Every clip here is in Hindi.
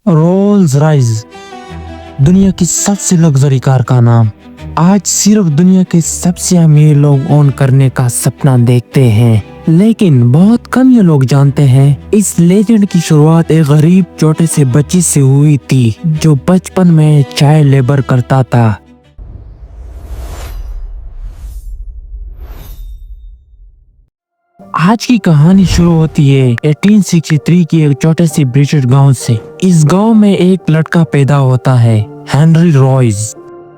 रोल्स रॉयस दुनिया की सबसे लग्जरी कार का नाम। आज सिर्फ दुनिया के सबसे अमीर लोग ओन करने का सपना देखते हैं, लेकिन बहुत कम ये लोग जानते हैं इस लेजेंड की शुरुआत एक गरीब छोटे से बच्चे से हुई थी जो बचपन में चाइल्ड लेबर करता था। आज की कहानी शुरू होती है 1863 की एक छोटे से ब्रिटिश गांव से। इस गांव में एक लड़का पैदा होता है, हेनरी रॉयस।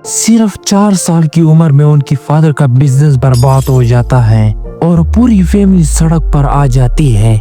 सिर्फ 4 साल की उम्र में उनकी फादर का बिजनेस बर्बाद हो जाता है और पूरी फैमिली सड़क पर आ जाती है।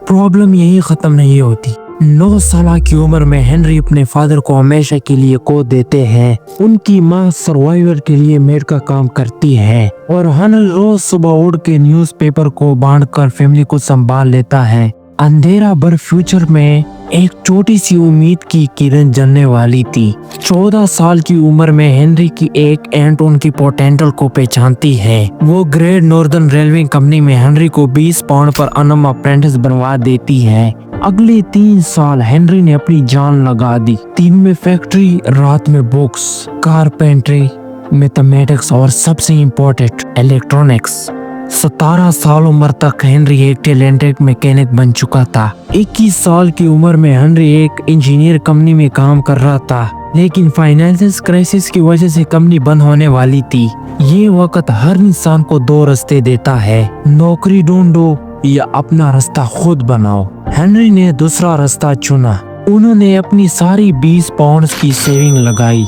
प्रॉब्लम यही खत्म नहीं होती। 9 साल की उम्र में हेनरी अपने फादर को हमेशा के लिए खो देते हैं। उनकी माँ सर्वाइवल के लिए मेड का काम करती है और हेनरी रोज सुबह उठ के न्यूज़पेपर को बांटकर फैमिली को संभाल लेता है। अंधेरा भर फ्यूचर में एक छोटी सी उम्मीद की किरण जलने वाली थी। 14 साल की उम्र में हेनरी की एक एंट उनकी पोटेंशियल को पहचानती है। वो ग्रेट नॉर्दर्न रेलवे कंपनी में हेनरी को 20 पाउंड पर अनम अप्रेंटिस बनवा देती है। अगले 3 साल हेनरी ने अपनी जान लगा दी। दिन में फैक्ट्री, रात में बुक्स, कारपेंट्री, मैथमेटिक्स और सबसे इम्पोर्टेंट इलेक्ट्रॉनिक्स। 17 साल उम्र तक हेनरी एक टैलेंटेड मैकेनिक बन चुका था। 21 साल की उम्र में हेनरी एक इंजीनियर कंपनी में काम कर रहा था, लेकिन फाइनेंशियल क्राइसिस की वजह से कंपनी बंद होने वाली थी। ये वक्त हर इंसान को 2 रास्ते देता है, नौकरी ढूंढो या अपना रास्ता खुद बनाओ। हेनरी ने दूसरा रास्ता चुना। उन्होंने अपनी सारी 20 पाउंड की सेविंग लगाई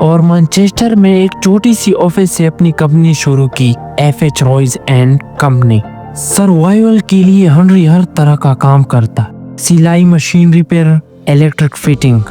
और मैनचेस्टर में एक छोटी सी ऑफिस से अपनी कंपनी शुरू की, F H. Royce and company. Survival के लिए हेनरी हर तरह का काम करता, सिलाई मशीन रिपेयर, इलेक्ट्रिक फिटिंग,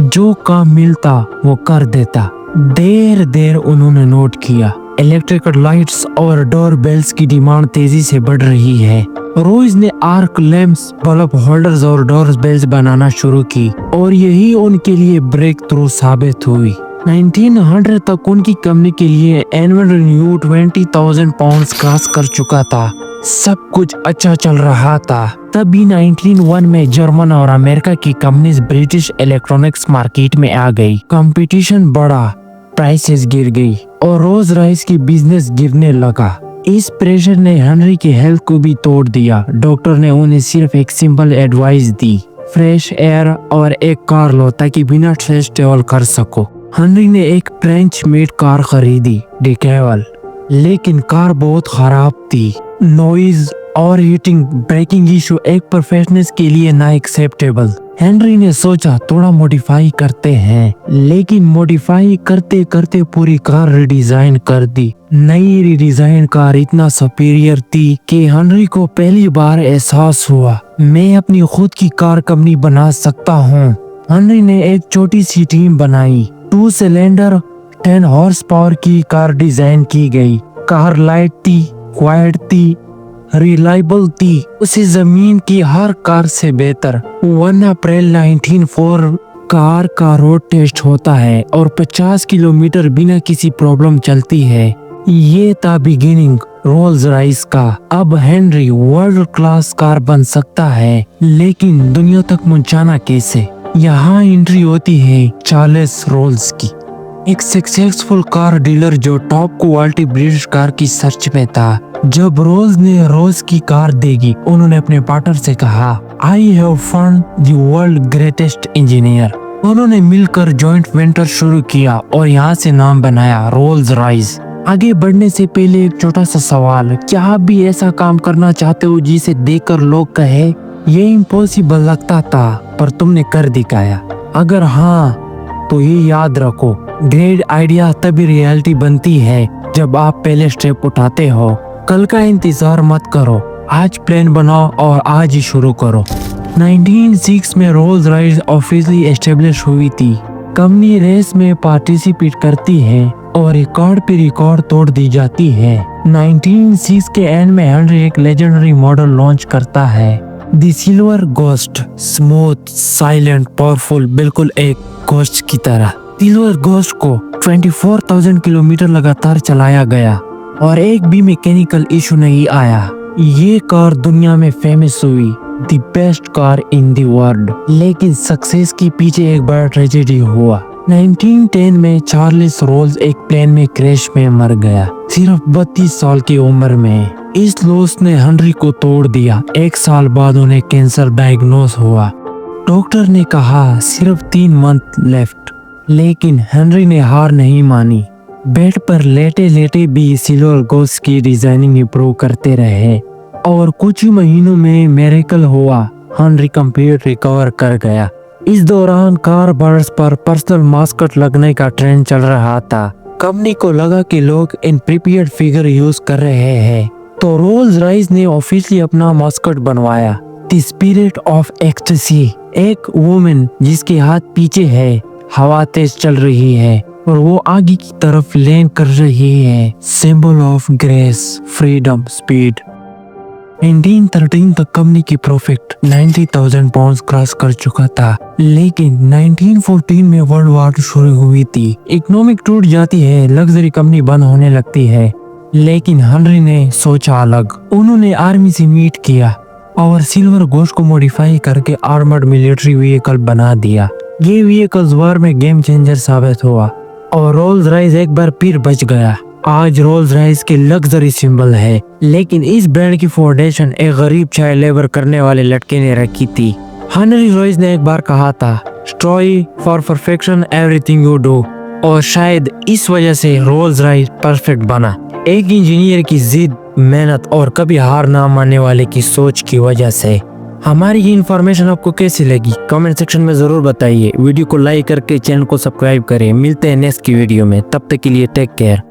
जो काम मिलता वो कर देता। देर उन्होंने नोट किया, इलेक्ट्रिकल लाइट्स और डोर बेल्स की डिमांड तेजी से बढ़ रही है। रॉयस ने आर्क लैंप्स, बल्ब होल्डर्स और डोर बेल्स बनाना शुरू की और यही उनके लिए ब्रेक थ्रू साबित हुई। 1900 तक उनकी कंपनी के लिए एनुअल रेवेन्यू 20,000 पाउंड क्रॉस कर चुका था। सब कुछ अच्छा चल रहा था। तभी 1901 में जर्मन और अमेरिका की कंपनीज ब्रिटिश इलेक्ट्रॉनिक्स मार्केट में आ गई। कंपटीशन बढ़ा, प्राइसेस गिर गई और रोल्स रॉयस की बिजनेस गिरने लगा। इस प्रेशर ने हेनरी की हेल्थ को भी तोड़ दिया। डॉक्टर ने उन्हें सिर्फ एक सिंपल एडवाइस दी, फ्रेश एयर और एक कार लो ताकि बिना स्ट्रेस ट्रेवल कर सको। हेनरी ने एक फ्रेंच मेड कार खरीदी, डिकेवल, लेकिन कार बहुत खराब थी। नॉइज और हीटिंग, ब्रेकिंग इशू एक प्रोफेशनल के लिए ना एक्सेप्टेबल। हेनरी ने सोचा थोड़ा मॉडिफाई करते हैं, लेकिन मॉडिफाई करते करते पूरी कार रिडिजाइन कर दी। नई रिडिजाइन कार इतना सुपीरियर थी कि हेनरी को पहली बार एहसास हुआ, मैं अपनी खुद की कार कंपनी बना सकता हूँ। हेनरी ने एक छोटी सी टीम बनाई। 2 सिलेंडर 10 हॉर्स पावर की कार डिजाइन की गई। कार लाइट थी, क्वाइट थी, रिलायबल थी, उसे जमीन की हर कार से बेहतर। 1 अप्रैल 1904 कार का रोड टेस्ट होता है और 50 किलोमीटर बिना किसी प्रॉब्लम चलती है। ये था बिगिनिंग रोल्स रॉयस का। अब हेनरी वर्ल्ड क्लास कार बन सकता है, लेकिन दुनिया तक पहुंचाना कैसे? यहाँ एंट्री होती है चार्ल्स रोल्स की, एक सक्सेसफुल कार डीलर जो टॉप क्वालिटी ब्रिटिश कार की सर्च में था। जब रोल्स ने रोज की कार देगी, उन्होंने अपने पार्टनर से कहा, I have found the world greatest engineer. उन्होंने मिलकर जॉइंट वेंचर शुरू किया और यहाँ से नाम बनाया रोल्स रॉयस। आगे बढ़ने से पहले एक छोटा सा सवाल, क्या आप भी ऐसा काम करना चाहते हो जिसे देखकर लोग कहे ये इम्पॉसिबल लगता था पर तुमने कर दिखाया? अगर हाँ तो ये याद रखो, ग्रेट आइडिया तभी रियलिटी बनती है जब आप पहले स्टेप उठाते हो। कल का इंतजार मत करो, आज प्लान बनाओ और आज ही शुरू करो। 1906 में रोल्स रॉयस ऑफिशियली एस्टेब्लिश हुई थी। कंपनी रेस में पार्टिसिपेट करती है और रिकॉर्ड पे रिकॉर्ड तोड़ दी जाती है। 1906 के एंड में हेनरी एक लेजेंडरी मॉडल लॉन्च करता है, the silver ghost. Smooth, silent, powerful, बिल्कुल एक घोस्ट की तरह। सिल्वर घोस्ट को 24,000 किलोमीटर लगातार चलाया गया और एक भी मैकेनिकल इशू नहीं आया। ये कार दुनिया में फेमस हुई the best car in the world. लेकिन सक्सेस के पीछे एक बड़ा ट्रेजेडी हुआ। 1910 में चार्ल्स रोल्स एक प्लेन में क्रैश में मर गया, सिर्फ 32 साल की उम्र में। इस लॉस ने हेनरी को तोड़ दिया। 1 साल बाद उन्हें कैंसर डायग्नोस हुआ। डॉक्टर ने कहा सिर्फ 3 मंथ लेफ्ट, लेकिन हेनरी ने हार नहीं मानी। बेड पर लेटे लेटे भी सिल्वर गोस्ट की डिजाइनिंग इंप्रूव करते रहे और कुछ ही महीनों में मिरेकल हुआ। हेनरी कंप्लीट रिकवर कर गया। इस दौरान कार बर्ड्स पर पर्सनल मास्कट लगने का ट्रेंड चल रहा था। कंपनी को लगा कि लोग इन प्रीपेड फिगर यूज कर रहे हैं, तो रोल्स रॉयस ने ऑफिशियली अपना मास्कट बनवाया, द स्पिरिट ऑफ एक्सटेसी। एक वुमेन जिसके हाथ पीछे है, हवा तेज चल रही है और वो आगे की तरफ लैंड कर रही है, symbol of grace, freedom, speed. 1913 तक कंपनी की प्रॉफिट 90,000 पाउंड क्रॉस कर चुका था, लेकिन 1914 में वर्ल्ड वार शुरू हुई थी। इकोनॉमिक टूट जाती है, लग्जरी कंपनी बंद होने लगती है। लेकिन हेनरी ने सोचा अलग। उन्होंने आर्मी से मीट किया और सिल्वर गोस्ट को मॉडिफाई करके आर्मर्ड मिलिट्री व्हीकल बना दिया। ये व्हीकल्स वार में गेम चेंजर साबित हुआ और रोल्स रॉयस एक बार फिर बच गया। आज रोल्स रॉयस के लग्जरी सिंबल है, लेकिन इस ब्रांड की फाउंडेशन एक गरीब चाइल्ड लेबर करने वाले लड़के ने रखी थी। हेनरी रॉयस ने एक बार कहा था, strive for perfection everything you do, और शायद इस वजह से रोल्स रॉयस परफेक्ट बना। एक इंजीनियर की जिद, मेहनत और कभी हार ना मानने वाले की सोच की वजह से। हमारी ये इन्फॉर्मेशन आपको कैसी लगी कमेंट सेक्शन में जरूर बताइए। वीडियो को लाइक करके चैनल को सब्सक्राइब करें। मिलते हैं नेक्स्ट की वीडियो में, तब तक के लिए टेक केयर।